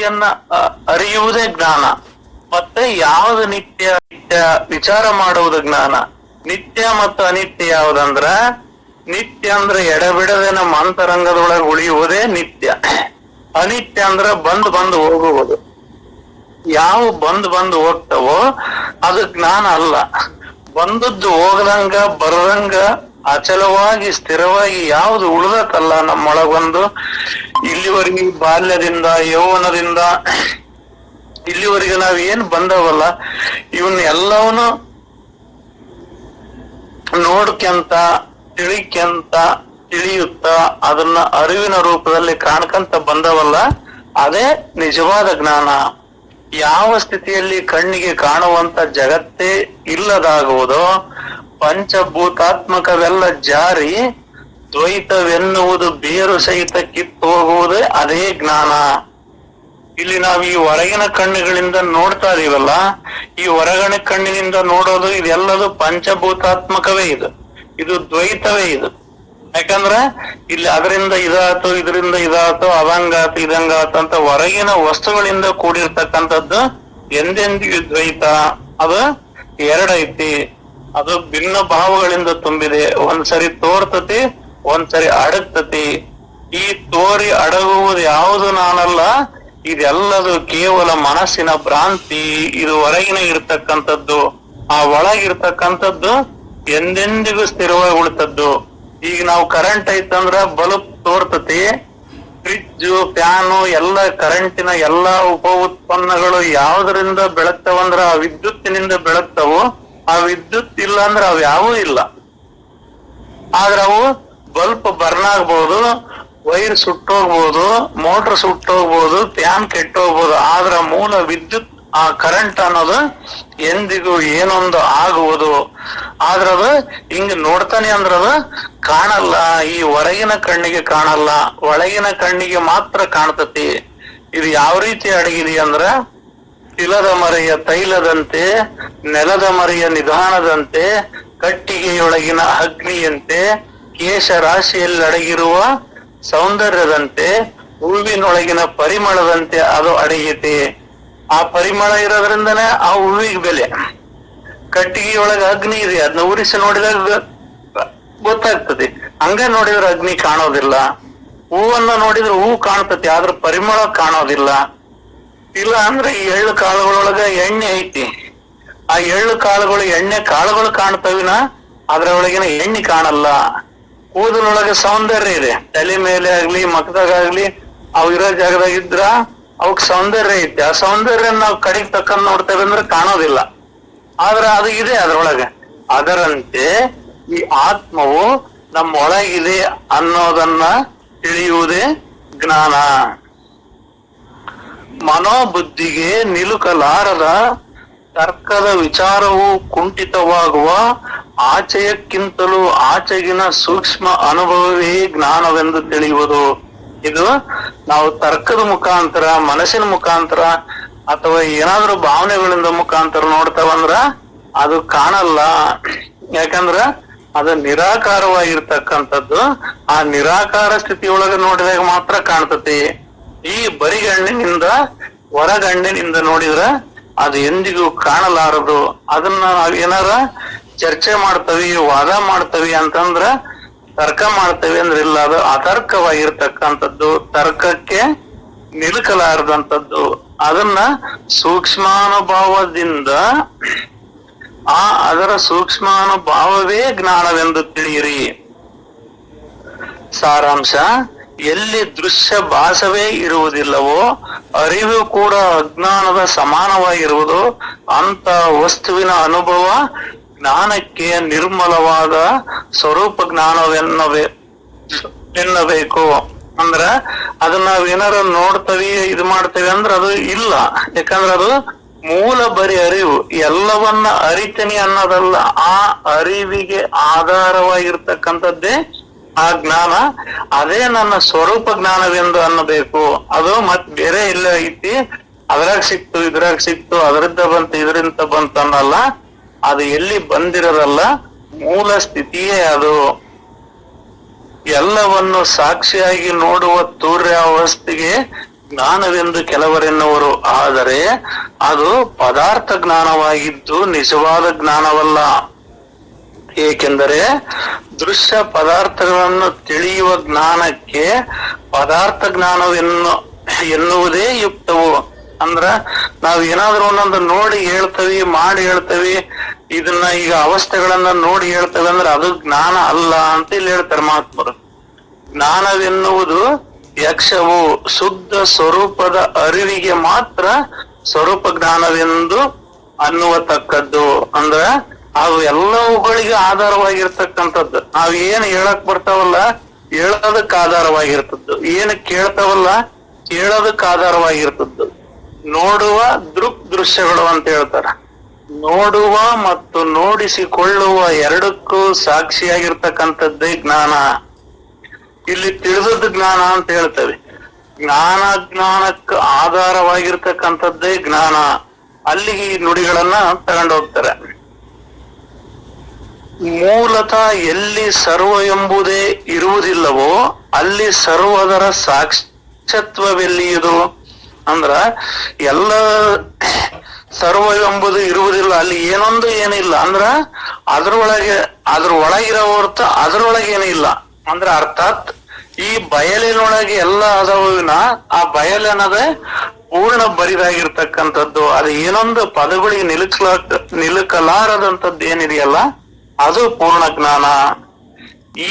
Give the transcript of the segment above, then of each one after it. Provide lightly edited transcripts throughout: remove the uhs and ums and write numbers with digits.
ನಿತ್ಯನ್ನ ಅರಿಯುವುದೇ ಜ್ಞಾನ. ಮತ್ತೆ ಯಾವುದು ನಿತ್ಯ ನಿತ್ಯ ವಿಚಾರ ಮಾಡುವುದು ಜ್ಞಾನ. ನಿತ್ಯ ಮತ್ತು ಅನಿತ್ಯ ಯಾವುದಂದ್ರ, ನಿತ್ಯ ಅಂದ್ರೆ ಎಡಬಿಡದೆ ನಮ್ಮ ಅಂತರಂಗದೊಳಗೆ ಉಳಿಯುವುದೇ ನಿತ್ಯ. ಅನಿತ್ಯ ಅಂದ್ರ ಬಂದು ಹೋಗುವುದು. ಯಾವ ಬಂದು ಹೋಗ್ತವೋ ಅದು ಜ್ಞಾನ ಅಲ್ಲ. ಬಂದದ್ದು ಹೋಗದಂಗ ಬರದಂಗ ಅಚಲವಾಗಿ ಸ್ಥಿರವಾಗಿ ಯಾವುದು ಉಳಿದತ್ತಲ್ಲ ನಮ್ಮೊಳಗೊಂದು ಇಲ್ಲಿವರೆಗೆ ಬಾಲ್ಯದಿಂದ ಯೌವನದಿಂದ ಇಲ್ಲಿವರೆಗೆ ನಾವ್ ಏನ್ ಬಂದವಲ್ಲ ಇವನ್ ಎಲ್ಲವನು ನೋಡ್ಕೆಂತ ತಿಳಿಯುತ್ತ ಅದನ್ನ ಅರಿವಿನ ರೂಪದಲ್ಲಿ ಕಾಣ್ಕಂತ ಬಂದವಲ್ಲ, ಅದೇ ನಿಜವಾದ ಜ್ಞಾನ. ಯಾವ ಸ್ಥಿತಿಯಲ್ಲಿ ಕಣ್ಣಿಗೆ ಕಾಣುವಂತ ಜಗತ್ತೇ ಇಲ್ಲದಾಗುವುದೋ, ಪಂಚಭೂತಾತ್ಮಕವೆಲ್ಲ ಜಾರಿ ದ್ವೈತವೆನ್ನುವುದು ಬೇರು ಸಹಿತ ಕಿತ್ತು ಹೋಗುವುದೇ ಅದೇ ಜ್ಞಾನ. ಇಲ್ಲಿ ನಾವು ಈ ಹೊರಗಿನ ಕಣ್ಣುಗಳಿಂದ ನೋಡ್ತಾ ಇದೀವಲ್ಲ, ಈ ಹೊರಗಣ ಕಣ್ಣಿನಿಂದ ನೋಡೋದು ಇದೆಲ್ಲದು ಪಂಚಭೂತಾತ್ಮಕವೇ. ಇದು ದ್ವೈತವೇ. ಯಾಕಂದ್ರ ಇಲ್ಲಿ ಅದರಿಂದ ಇದಾತು, ಇದರಿಂದ ಇದಾತು, ಅದಂಗಾತು ಇದಂಗಾತು ಅಂತ ಹೊರಗಿನ ವಸ್ತುಗಳಿಂದ ಕೂಡಿರ್ತಕ್ಕಂಥದ್ದು ಎಂದೆಂದಿಗೂ ದ್ವೈತ. ಅದು ಎರಡೈತಿ. ಅದು ಭಿನ್ನ ಭಾವಗಳಿಂದ ತುಂಬಿದೆ. ಒಂದ್ಸರಿ ತೋರ್ತತಿ, ಒಂದ್ಸರಿ ಅಡಗ್ತತಿ. ಈ ತೋರಿ ಅಡಗುವುದು ಯಾವುದು ನಾನಲ್ಲ, ಇದೆಲ್ಲದು ಕೇವಲ ಮನಸ್ಸಿನ ಭ್ರಾಂತಿ. ಇದು ಹೊರಗಿನ ಇರ್ತಕ್ಕಂಥದ್ದು. ಆ ಒಳಗಿರ್ತಕ್ಕಂಥದ್ದು ಎಂದೆಂದಿಗೂ ಸ್ಥಿರವಾಗಿ ಉಳಿತದ್ದು. ಈಗ ನಾವು ಕರೆಂಟ್ ಐತಂದ್ರ ಬಲ್ಬ್ ತೋರ್ತತಿ. ಫ್ರಿಡ್ಜು, ಫ್ಯಾನು ಎಲ್ಲ ಕರೆಂಟಿನ ಎಲ್ಲಾ ಉಪ ಉತ್ಪನ್ನಗಳು ಯಾವ್ದರಿಂದ ಬೆಳಗ್ತಾವಂದ್ರ ಆ ವಿದ್ಯುತ್ತಿನಿಂದ ಬೆಳಗ್ತಾವು. ಆ ವಿದ್ಯುತ್ ಇಲ್ಲ ಅಂದ್ರೆ ಅವು ಯಾವೂ ಇಲ್ಲ. ಆದ್ರೆ ಅವು ಬಲ್ಬ್ ಬರ್ನ್ ಆಗ್ಬಹುದು, ವೈರ್ ಸುಟ್ಟೋಗ್ಬೋದು, ಮೋಟರ್ ಸುಟ್ಟೋಗ್ಬೋದು, ಫ್ಯಾನ್ ಕೆಟ್ಟೋಗ್ಬೋದು. ಆದ್ರ ಮೂಲ ವಿದ್ಯುತ್ ಆ ಕರೆಂಟ್ ಅನ್ನೋದು ಎಂದಿಗೂ ಏನೊಂದು ಆಗುವುದು. ಆದ್ರದು ಹಿಂಗ ನೋಡ್ತಾನೆ ಅಂದ್ರದು ಕಾಣಲ್ಲ. ಈ ಹೊರಗಿನ ಕಣ್ಣಿಗೆ ಕಾಣಲ್ಲ, ಒಳಗಿನ ಕಣ್ಣಿಗೆ ಮಾತ್ರ ಕಾಣ್ತತಿ. ಇದು ಯಾವ ರೀತಿ ಅಡಗಿದೆ ಅಂದ್ರ, ತಿಲದ ಮರೆಯ ತೈಲದಂತೆ, ನೆಲದ ಮರೆಯ ನಿಧಾನದಂತೆ, ಕಟ್ಟಿಗೆಯೊಳಗಿನ ಅಗ್ನಿಯಂತೆ, ಕೇಶ ರಾಶಿಯಲ್ಲಿ ಅಡಗಿರುವ ಸೌಂದರ್ಯದಂತೆ, ಹೂವಿನೊಳಗಿನ ಪರಿಮಳದಂತೆ ಅದು ಅಡಗೈತಿ. ಆ ಪರಿಮಳ ಇರೋದ್ರಿಂದನೇ ಆ ಹೂವಿಗೆ ಬೆಲೆ. ಕಟ್ಟಿಗೆಯೊಳಗೆ ಅಗ್ನಿ ಇದೆ, ಅದನ್ನ ಉರಿಸಿ ನೋಡಿದಾಗ ಗೊತ್ತಾಗ್ತದೆ. ಹಂಗ ನೋಡಿದ್ರೆ ಅಗ್ನಿ ಕಾಣೋದಿಲ್ಲ. ಹೂವನ್ನ ನೋಡಿದ್ರೆ ಹೂ ಕಾಣ್ತತಿ, ಆದ್ರ ಪರಿಮಳ ಕಾಣೋದಿಲ್ಲ. ಇಲ್ಲ ಅಂದ್ರೆ ಈ ಎಳ್ಳು ಕಾಳುಗಳೊಳಗ ಎಣ್ಣೆ ಐತಿ. ಆ ಎಳ್ಳು ಕಾಳುಗಳು ಎಣ್ಣೆ ಕಾಳುಗಳು ಕಾಣ್ತವಿನ ಅದ್ರ ಒಳಗಿನ ಎಣ್ಣೆ ಕಾಣಲ್ಲ. ಕೂದಲೊಳಗೆ ಸೌಂದರ್ಯ ಇದೆ, ತಲೆ ಮೇಲೆ ಆಗ್ಲಿ ಮಕ್ಕದಾಗ್ಲಿ ಅವು ಇರೋ ಜಾಗದಾಗ ಇದ್ರ ಅವಕ್ ಸೌಂದರ್ಯ ಐತಿ. ಆ ಸೌಂದರ್ಯ ನಾವು ಕಡೆಗೆ ತಕೊಂಡ್ ನೋಡ್ತೇವೆ ಅಂದ್ರೆ ಕಾಣೋದಿಲ್ಲ. ಆದ್ರ ಅದು ಇದೆ ಅದ್ರೊಳಗೆ. ಅದರಂತೆ ಈ ಆತ್ಮವು ನಮ್ಮ ಒಳಗಿದೆ ಅನ್ನೋದನ್ನ ತಿಳಿಯುವುದೇ ಜ್ಞಾನ. ಮನೋಬುದ್ಧಿಗೆ ನಿಲುಕಲಾರದ ತರ್ಕದ ವಿಚಾರವು ಕುಂಠಿತವಾಗುವ ಆಚೆಯಕ್ಕಿಂತಲೂ ಆಚೆಗಿನ ಸೂಕ್ಷ್ಮ ಅನುಭವವೇ ಜ್ಞಾನವೆಂದು ತಿಳಿಯುವುದು. ಇದು ನಾವು ತರ್ಕದ ಮುಖಾಂತರ, ಮನಸ್ಸಿನ ಮುಖಾಂತರ ಅಥವಾ ಏನಾದ್ರೂ ಭಾವನೆಗಳಿಂದ ಮುಖಾಂತರ ನೋಡ್ತಾವಂದ್ರ ಅದು ಕಾಣಲ್ಲ. ಯಾಕಂದ್ರ ಅದು ನಿರಾಕಾರವಾಗಿರ್ತಕ್ಕಂಥದ್ದು. ಆ ನಿರಾಕಾರ ಸ್ಥಿತಿಯೊಳಗೆ ನೋಡಿದಾಗ ಮಾತ್ರ ಕಾಣ್ತತಿ. ಈ ಬರಿಗಣ್ಣಿನಿಂದ ಹೊರಗಣ್ಣಿನಿಂದ ನೋಡಿದ್ರ ಅದು ಎಂದಿಗೂ ಕಾಣಲಾರದು. ಅದನ್ನ ನಾವ್ ಏನಾರ ಚರ್ಚೆ ಮಾಡ್ತವಿ, ವಾದ ಮಾಡ್ತವಿ ಅಂತಂದ್ರ, ತರ್ಕ ಮಾಡ್ತೇವೆ ಅಂದ್ರೆ ಇಲ್ಲ, ಅದು ಅತರ್ಕವಾಗಿರ್ತಕ್ಕಂಥದ್ದು, ತರ್ಕಕ್ಕೆ ನಿಲುಕಲಾರದಂಥದ್ದು. ಅದನ್ನ ಸೂಕ್ಷ್ಮಾನುಭಾವದಿಂದ ಅದರ ಸೂಕ್ಷ್ಮಾನುಭಾವವೇ ಜ್ಞಾನವೆಂದು ತಿಳಿಯಿರಿ. ಸಾರಾಂಶ: ಎಲ್ಲಿ ದೃಶ್ಯ ಭಾಸವೇ ಇರುವುದಿಲ್ಲವೋ ಅರಿವು ಕೂಡ ಅಜ್ಞಾನದ ಸಮಾನವಾಗಿರುವುದು. ಅಂತ ವಸ್ತುವಿನ ಅನುಭವ ಜ್ಞಾನಕ್ಕೆ ನಿರ್ಮಲವಾದ ಸ್ವರೂಪ ಜ್ಞಾನವೆನ್ನಬೇಕು. ಅಂದ್ರ ಅದನ್ನ ನಾವ್ ಏನಾರ ನೋಡ್ತವಿ, ಇದು ಮಾಡ್ತೇವಿ ಅಂದ್ರೆ ಅದು ಇಲ್ಲ. ಯಾಕಂದ್ರೆ ಅದು ಮೂಲ ಬರಿ ಅರಿವು. ಎಲ್ಲವನ್ನ ಅರಿತನಿ ಅನ್ನೋದಲ್ಲ, ಆ ಅರಿವಿಗೆ ಆಧಾರವಾಗಿರ್ತಕ್ಕಂಥದ್ದೇ ಆ ಜ್ಞಾನ. ಅದೇ ನನ್ನ ಸ್ವರೂಪ ಜ್ಞಾನವೆಂದು ಅನ್ನಬೇಕು. ಅದು ಮತ್ ಬೇರೆ ಇಲ್ಲ ಐತಿ, ಅದ್ರಾಗ ಸಿಕ್ತು ಇದ್ರಾಗ ಸಿಕ್ತು, ಅದರಿಂದ ಬಂತು ಇದರಿಂದ ಬಂತು ಅನ್ನಲ್ಲ. ಅದು ಎಲ್ಲಿ ಬಂದಿರೋದಲ್ಲ, ಮೂಲ ಸ್ಥಿತಿಯೇ ಅದು. ಎಲ್ಲವನ್ನು ಸಾಕ್ಷಿಯಾಗಿ ನೋಡುವ ತೂರ್ಯಾವಸ್ಥೆಗೆ ಜ್ಞಾನವೆಂದು ಕೆಲವರೆನ್ನುವರು. ಆದರೆ ಅದು ಪದಾರ್ಥ ಜ್ಞಾನವಾಗಿದ್ದು ನಿಜವಾದ ಜ್ಞಾನವಲ್ಲ. ಏಕೆಂದರೆ ದೃಶ್ಯ ಪದಾರ್ಥಗಳನ್ನು ತಿಳಿಯುವ ಜ್ಞಾನಕ್ಕೆ ಪದಾರ್ಥ ಎನ್ನುವುದೇ ಯುಕ್ತವು. ಅಂದ್ರ ನಾವ್ ಏನಾದ್ರು ಒಂದೊಂದು ನೋಡಿ ಹೇಳ್ತವಿ, ಮಾಡಿ ಹೇಳ್ತವಿ, ಇದನ್ನ ಈಗ ಅವಸ್ಥೆಗಳನ್ನ ನೋಡಿ ಹೇಳ್ತೇವೆ ಅಂದ್ರೆ ಅದು ಜ್ಞಾನ ಅಲ್ಲ ಅಂತ ಇಲ್ಲಿ ಹೇಳ್ತಾರೆ ಮಹಾತ್ಮರು. ಜ್ಞಾನವೆನ್ನುವುದು ಯಕ್ಷವು ಶುದ್ಧ ಸ್ವರೂಪದ ಅರಿವಿಗೆ ಮಾತ್ರ ಸ್ವರೂಪ ಜ್ಞಾನವೆಂದು ಅನ್ನುವತಕ್ಕದ್ದು. ಅಂದ್ರ ಅವು ಎಲ್ಲವುಗಳಿಗೆ ಆಧಾರವಾಗಿರ್ತಕ್ಕಂಥದ್ದು. ನಾವ್ ಏನ್ ಹೇಳಕ್ ಬರ್ತಾವಲ್ಲ ಹೇಳೋದಕ್ ಆಧಾರವಾಗಿರ್ತದ್ದು, ಏನ್ ಕೇಳ್ತಾವಲ್ಲ ಕೇಳೋದಕ್ ಆಧಾರವಾಗಿರ್ತದ್ದು. ನೋಡುವ ದೃಶ್ಯಗಳು ಅಂತ ಹೇಳ್ತಾರ. ನೋಡುವ ಮತ್ತು ನೋಡಿಸಿಕೊಳ್ಳುವ ಎರಡಕ್ಕೂ ಸಾಕ್ಷಿಯಾಗಿರ್ತಕ್ಕಂಥದ್ದೇ ಜ್ಞಾನ. ಇಲ್ಲಿ ತಿಳಿದದ್ದು ಜ್ಞಾನ ಅಂತ ಹೇಳ್ತೇವೆ. ಜ್ಞಾನಕ್ಕೆ ಆಧಾರವಾಗಿರ್ತಕ್ಕಂಥದ್ದೇ ಜ್ಞಾನ. ಅಲ್ಲಿಗೆ ಈ ನುಡಿಗಳನ್ನ ತಗೊಂಡು ಹೋಗ್ತಾರೆ. ಮೂಲತಃ ಎಲ್ಲಿ ಸರ್ವ ಎಂಬುದೇ ಇರುವುದಿಲ್ಲವೋ ಅಲ್ಲಿ ಸರ್ವದರ ಸಾಕ್ಷತ್ವವೆಲ್ಲಿಯುವುದು. ಅಂದ್ರ ಎಲ್ಲ ಸರ್ವ ಎಂಬುದು ಇರುವುದಿಲ್ಲ, ಅಲ್ಲಿ ಏನೊಂದು ಏನಿಲ್ಲ. ಅಂದ್ರ ಅದ್ರ ಒಳಗಿರೋ ಹೊರತು ಅದ್ರೊಳಗೆ ಏನಿಲ್ಲ. ಅಂದ್ರ ಅರ್ಥಾತ್ ಈ ಬಯಲಿನೊಳಗೆ ಎಲ್ಲ ಅದವಿನ ಆ ಬಯಲನ್ನದೇ ಪೂರ್ಣ ಬರಿದಾಗಿರ್ತಕ್ಕಂಥದ್ದು. ಅದು ಏನೊಂದು ಪದಗಳಿಗೆ ನಿಲುಕಲಾರದಂಥದ್ದು ಏನಿದೆಯಲ್ಲ ಅದು ಪೂರ್ಣ ಜ್ಞಾನ.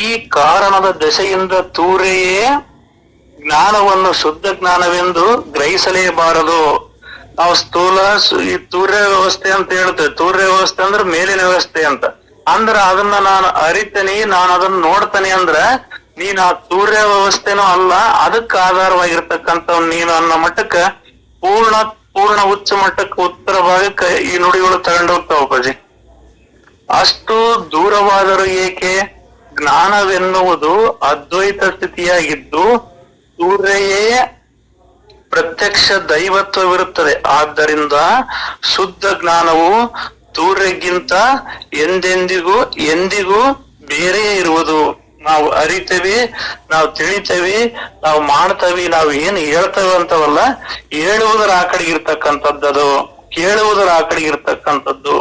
ಈ ಕಾರಣದ ದಶೆಯಿಂದ ತೂರೆಯೇ ಜ್ಞಾನವನ್ನು ಶುದ್ಧ ಜ್ಞಾನವೆಂದು ಗ್ರಹಿಸಲೇಬಾರದು. ನಾವು ಸ್ಥೂಲ ಈ ತೂರ್ಯ ವ್ಯವಸ್ಥೆ ಅಂತ ಹೇಳ್ತೇವೆ. ತೂರ್ಯ ವ್ಯವಸ್ಥೆ ಅಂದ್ರೆ ಮೇಲಿನ ವ್ಯವಸ್ಥೆ ಅಂತ. ಅಂದ್ರ ಅದನ್ನ ನಾನು ಅರಿತೇನೆ, ನಾನು ಅದನ್ನ ನೋಡ್ತೇನೆ ಅಂದ್ರ ನೀನ್ ಆ ತೂರ್ಯ ವ್ಯವಸ್ಥೆನೂ ಅಲ್ಲ, ಅದಕ್ಕೆ ಆಧಾರವಾಗಿರ್ತಕ್ಕಂಥ ನೀನು ಅನ್ನೋ ಮಟ್ಟಕ್ಕ ಪೂರ್ಣ ಉಚ್ಚ ಮಟ್ಟಕ್ಕೆ ಉತ್ತರ ಭಾಗಕ್ಕೆ ಈ ನುಡಿಗಳು ತಗೊಂಡು ಹೋಗ್ತಾವ ಅಪ್ಪಾಜಿ. ಅಷ್ಟು ದೂರವಾದರೂ ಏಕೆ? ಜ್ಞಾನವೆನ್ನುವುದು ಅದ್ವೈತ ಸ್ಥಿತಿಯಾಗಿದ್ದು ತೂರ್ಯೇ ಪ್ರತ್ಯಕ್ಷ ದೈವತ್ವವಿರುತ್ತದೆ. ಆದ್ದರಿಂದ ಶುದ್ಧ ಜ್ಞಾನವು ತೂರ್ಯಕ್ಕಿಂತ ಎಂದಿಗೂ ಬೇರೆಯೇ ಇರುವುದು. ನಾವು ಅರಿತೇವಿ, ನಾವು ತಿಳಿತೇವಿ, ನಾವು ಮಾಡ್ತೇವಿ, ನಾವು ಏನ್ ಹೇಳ್ತೇವೆ ಅಂತವಲ್ಲ, ಹೇಳುವುದರ ಆ ಕಡೆಗೆ ಇರ್ತಕ್ಕಂಥದ್ದು, ಕೇಳುವುದರ ಆ ಕಡೆಗೆ ಇರ್ತಕ್ಕಂಥದ್ದು,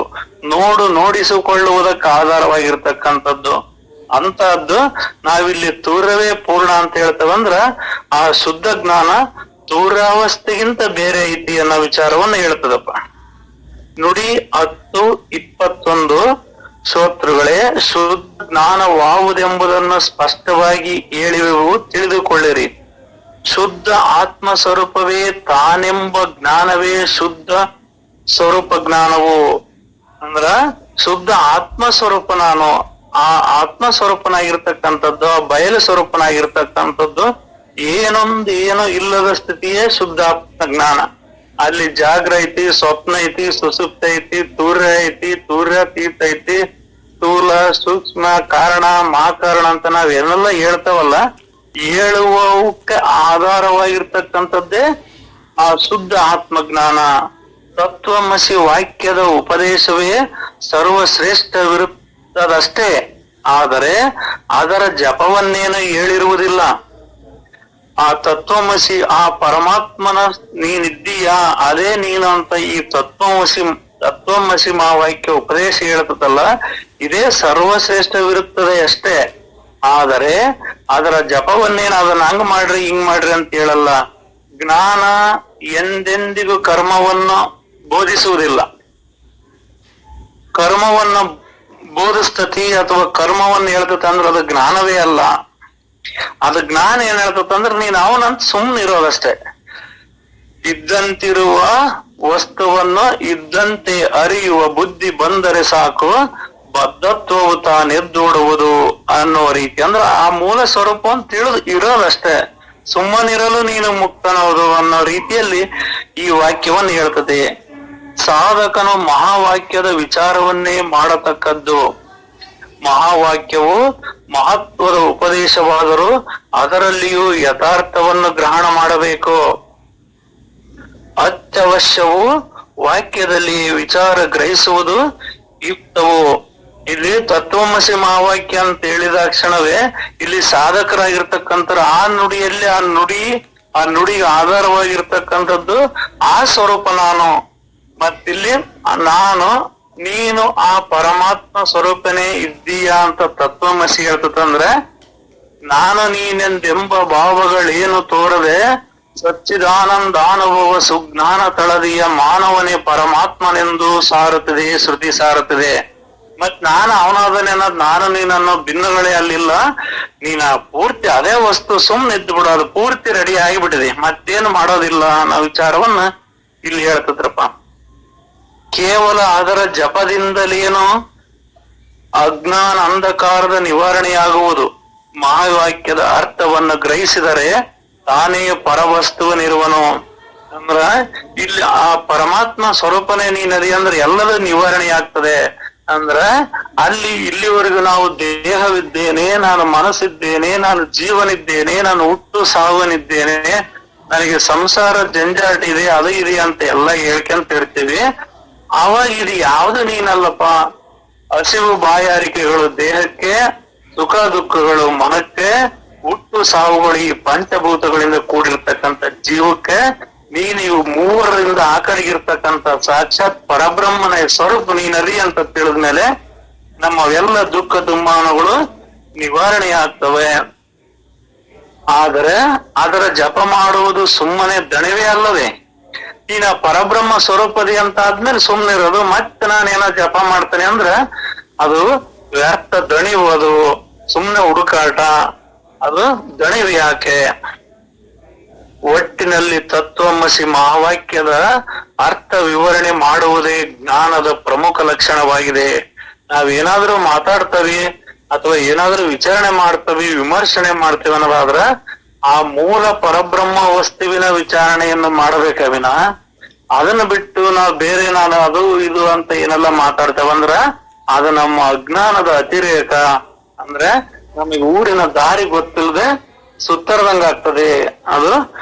ನೋಡಿಸಿಕೊಳ್ಳುವುದಕ್ಕೆ ಆಧಾರವಾಗಿರ್ತಕ್ಕಂಥದ್ದು ಅಂತಹದ್ದು. ನಾವಿಲ್ಲಿ ತೂರ್ಯವೇ ಪೂರ್ಣ ಅಂತ ಹೇಳ್ತೇವಂದ್ರ ಆ ಶುದ್ಧ ಜ್ಞಾನ ತೂರಾವಸ್ಥೆಗಿಂತ ಬೇರೆ ಐತಿ ಅನ್ನೋ ವಿಚಾರವನ್ನ ಹೇಳ್ತದಪ್ಪ. ನುಡಿ 10:21 ಶ್ರೋತೃಗಳೇ, ಶುದ್ಧ ಜ್ಞಾನವಾವುದೆಂಬುದನ್ನು ಸ್ಪಷ್ಟವಾಗಿ ಹೇಳಿವೆವು, ತಿಳಿದುಕೊಳ್ಳಿರಿ. ಶುದ್ಧ ಆತ್ಮ ಸ್ವರೂಪವೇ ತಾನೆಂಬ ಜ್ಞಾನವೇ ಶುದ್ಧ ಸ್ವರೂಪ ಜ್ಞಾನವು. ಅಂದ್ರ ಶುದ್ಧ ಆತ್ಮ ಸ್ವರೂಪ ನಾನು, ಆ ಆತ್ಮ ಸ್ವರೂಪನಾಗಿರ್ತಕ್ಕಂಥದ್ದು, ಆ ಬಯಲು ಸ್ವರೂಪನಾಗಿರ್ತಕ್ಕಂಥದ್ದು ಏನೋ ಇಲ್ಲದ ಸ್ಥಿತಿಯೇ ಶುದ್ಧ ಆತ್ಮ ಜ್ಞಾನ. ಅಲ್ಲಿ ಜಾಗ್ರ ಐತಿ, ಸ್ವಪ್ನ ಐತಿ, ಸುಸುಪ್ತ ಐತಿ, ತೂರ್ಯ ಐತಿ, ತೂರ್ಯಾತೀತ ಐತಿ, ಸ್ಥೂಲ ಸೂಕ್ಷ್ಮ ಕಾರಣ ಮಹಾಕಾರಣ ಅಂತ ನಾವೇನೆಲ್ಲ ಹೇಳ್ತಾವಲ್ಲ, ಹೇಳುವಕ್ಕೆ ಆಧಾರವಾಗಿರ್ತಕ್ಕಂಥದ್ದೇ ಆ ಶುದ್ಧ ಆತ್ಮಜ್ಞಾನ. ತತ್ವಮಸಿ ವಾಕ್ಯದ ಉಪದೇಶವೇ ಸರ್ವಶ್ರೇಷ್ಠವಿರುತ್ತದಷ್ಟೇ, ಆದರೆ ಅದರ ಜಪವನ್ನೇನು ಹೇಳಿರುವುದಿಲ್ಲ. ಆ ತತ್ವಮಸಿ, ಆ ಪರಮಾತ್ಮನ ನೀನಿದ್ದೀಯಾ ಅದೇ ನೀನು ಅಂತ ಈ ತತ್ವಮಸಿ ವಾಕ್ಯ ಉಪದೇಶ ಹೇಳ್ತದಲ್ಲ, ಇದೇ ಸರ್ವಶ್ರೇಷ್ಠವಿರುತ್ತದೆ ಅಷ್ಟೇ. ಆದರೆ ಅದರ ಜಪವನ್ನೇನು ಅದನ್ನ ಹಂಗ್ ಮಾಡ್ರಿ ಹಿಂಗ್ ಮಾಡ್ರಿ ಅಂತ ಹೇಳಲ್ಲ. ಜ್ಞಾನ ಎಂದೆಂದಿಗೂ ಕರ್ಮವನ್ನು ಬೋಧಿಸುವುದಿಲ್ಲ. ಕರ್ಮವನ್ನು ಬೋಧಿಸ್ತತಿ ಅಥವಾ ಕರ್ಮವನ್ನು ಹೇಳ್ತತಿ ಅಂದ್ರೆ ಅದು ಜ್ಞಾನವೇ ಅಲ್ಲ. ಅದು ಜ್ಞಾನ ಏನ್ ಹೇಳ್ತಂದ್ರೆ ನೀನ್ ಅವನಂತ ಸುಮ್ಮನೆ ಇರೋದಷ್ಟೇ. ಇದ್ದಂತಿರುವ ವಸ್ತುವನ್ನು ಇದ್ದಂತೆ ಅರಿಯುವ ಬುದ್ಧಿ ಬಂದರೆ ಸಾಕು, ಬದ್ಧತ್ವವು ತಾನೆದ್ದೋಡುವುದು ಅನ್ನೋ ರೀತಿ. ಅಂದ್ರೆ ಆ ಮೂಲ ಸ್ವರೂಪವನ್ನು ತಿಳಿದು ಇರೋದಷ್ಟೇ, ಸುಮ್ಮನಿರಲು ನೀನು ಮುಕ್ತನೋದು ಅನ್ನೋ ರೀತಿಯಲ್ಲಿ ಈ ವಾಕ್ಯವನ್ನು ಹೇಳ್ತದೆ. ಸಾಧಕನು ಮಹಾವಾಕ್ಯದ ವಿಚಾರವನ್ನೇ ಮಾಡತಕ್ಕದ್ದು. ಮಹಾವಾಕ್ಯವು ಮಹತ್ವದ ಉಪದೇಶವಾದರೂ ಅದರಲ್ಲಿಯೂ ಯಥಾರ್ಥವನ್ನು ಗ್ರಹಣ ಮಾಡಬೇಕು. ಅತ್ಯವಶ್ಯವು ವಾಕ್ಯದಲ್ಲಿ ವಿಚಾರ ಗ್ರಹಿಸುವುದು ಯುಕ್ತವು. ಇಲ್ಲಿ ತತ್ವಮಸಿ ಮಹಾವಾಕ್ಯ ಅಂತ ಹೇಳಿದ ಕ್ಷಣವೇ ಇಲ್ಲಿ ಸಾಧಕರಾಗಿರ್ತಕ್ಕಂಥ ಆ ನುಡಿಯಲ್ಲಿ ಆ ನುಡಿ ಆ ನುಡಿಗೆ ಆಧಾರವಾಗಿರ್ತಕ್ಕಂಥದ್ದು ಆ ಸ್ವರೂಪ ನಾನು. ಮತ್ತಿಲ್ಲಿ ನಾನು ನೀನು ಆ ಪರಮಾತ್ಮ ಸ್ವರೂಪನೇ ಇದ್ದೀಯಾ ಅಂತ ತತ್ವಮಸಿ ಹೇಳ್ತಂದ್ರೆ, ನಾನು ನೀನೆಂದೆಂಬ ಭಾವಗಳೇನು ತೋರದೆ ಸಚ್ಚಿದಾನಂದಾನುಭವ ಸುಜ್ಞಾನ ತಳದಿಯ ಮಾನವನೇ ಪರಮಾತ್ಮನೆಂದು ಸಾರುತ್ತದೆ ಶ್ರುತಿ ಸಾರುತ್ತದೆ. ಮತ್ ನಾನು ಅವನಾದನೆ ಅನ್ನೋದು ನಾನು ನೀನನ್ನೋ ಭಿನ್ನಗಳೇ ಅಲ್ಲಿಲ್ಲ. ನೀನ ಪೂರ್ತಿ ಅದೇ ವಸ್ತು ಸುಮ್ನೆ ಇದ್ದು ಬಿಡು, ಅದು ಪೂರ್ತಿ ರೆಡಿ ಆಗಿಬಿಟ್ಟಿದೆ, ಮತ್ತೇನು ಮಾಡೋದಿಲ್ಲ ಅನ್ನೋ ವಿಚಾರವನ್ನ ಇಲ್ಲಿ ಹೇಳ್ತದ್ರಪ್ಪ. ಕೇವಲ ಅದರ ಜಪದಿಂದಲೇನು ಅಜ್ಞಾನ ಅಂಧಕಾರದ ನಿವಾರಣೆಯಾಗುವುದು. ಮಹಾವಾಕ್ಯದ ಅರ್ಥವನ್ನು ಗ್ರಹಿಸಿದರೆ ತಾನೇ ಪರವಸ್ತುವನಿರುವನು. ಅಂದ್ರ ಇಲ್ಲಿ ಆ ಪರಮಾತ್ಮ ಸ್ವರೂಪನೇ ನೀನದಿ ಅಂದ್ರೆ ಎಲ್ಲದೂ ನಿವಾರಣೆ ಆಗ್ತದೆ. ಅಂದ್ರ ಅಲ್ಲಿ ಇಲ್ಲಿವರೆಗೂ ನಾವು ದೇಹವಿದ್ದೇನೆ, ನಾನು ಮನಸ್ಸಿದ್ದೇನೆ, ನಾನು ಜೀವನಿದ್ದೇನೆ, ನಾನು ಹುಟ್ಟು ಸಾವನಿದ್ದೇನೆ, ನನಗೆ ಸಂಸಾರ ಜಂಜಾಟ ಇದೆ, ಅದು ಇದೆ ಅಂತ ಎಲ್ಲ ಹೇಳ್ಕೊಂತ ಇರ್ತೀವಿ. ಅವಾಗ ಇದು ಯಾವ್ದು ನೀನಲ್ಲಪ್ಪ. ಹಸಿವು ಬಾಯಾರಿಕೆಗಳು ದೇಹಕ್ಕೆ, ಸುಖ ದುಃಖಗಳು ಮನಕ್ಕೆ, ಹುಟ್ಟು ಸಾವುಗಳು ಈ ಪಂಚಭೂತಗಳಿಂದ ಕೂಡಿರ್ತಕ್ಕಂಥ ಜೀವಕ್ಕೆ, ನೀವು ಮೂವರಿಂದ ಆ ಕಡೆಗಿರ್ತಕ್ಕಂಥ ಸಾಕ್ಷಾತ್ ಪರಬ್ರಹ್ಮನ ಸ್ವರೂಪ ನೀನದಿ ಅಂತ ತಿಳಿದ್ಮೇಲೆ ನಮ್ಮವೆಲ್ಲ ದುಃಖ ದುಮ್ಮಾನಗಳು ನಿವಾರಣೆ ಆಗ್ತವೆ. ಆದರೆ ಅದರ ಜಪ ಮಾಡುವುದು ಸುಮ್ಮನೆ ದಣಿವೇ ಅಲ್ಲವೇ. ಈಗ ಪರಬ್ರಹ್ಮ ಸ್ವರೂಪದಿ ಅಂತ ಆದ್ಮೇಲೆ ಸುಮ್ಮನೆ ಇರೋದು, ಮತ್ತೆ ನಾನೇನೋ ಜಪ ಮಾಡ್ತೇನೆ ಅಂದ್ರೆ ಅದು ವ್ಯರ್ಥ ದಣಿವು, ಅದು ಸುಮ್ಮನೆ ಹುಡುಕಾಟ, ಅದು ದಣಿವು ಯಾಕೆ. ಒಟ್ಟಿನಲ್ಲಿ ತತ್ವಮಸಿ ಮಹಾವಾಕ್ಯದ ಅರ್ಥ ವಿವರಣೆ ಮಾಡುವುದೇ ಜ್ಞಾನದ ಪ್ರಮುಖ ಲಕ್ಷಣವಾಗಿದೆ. ನಾವೇನಾದ್ರೂ ಮಾತಾಡ್ತವಿ ಅಥವಾ ಏನಾದ್ರೂ ವಿಚಾರಣೆ ಮಾಡ್ತವಿ, ವಿಮರ್ಶನೆ ಮಾಡ್ತೀವಿ ಅನ್ನೋದಾದ್ರ ಆ ಮೂಲ ಪರಬ್ರಹ್ಮ ವಸ್ತುವಿನ ವಿಚಾರಣೆಯನ್ನು ಮಾಡಬೇಕವಿನ ಅದನ್ನ ಬಿಟ್ಟು ನಾವು ಬೇರೆ ನಾನು ಅದು ಇದು ಅಂತ ಏನೆಲ್ಲ ಮಾತಾಡ್ತೇವಂದ್ರ ಅದು ನಮ್ಮ ಅಜ್ಞಾನದ ಅತಿರೇಕ. ಅಂದ್ರೆ ನಮಗೆ ಊರಿನ ದಾರಿ ಗೊತ್ತಿಲ್ಲದೆ ಸುತ್ತರದಂಗ ಆಗ್ತದೆ. ಅದು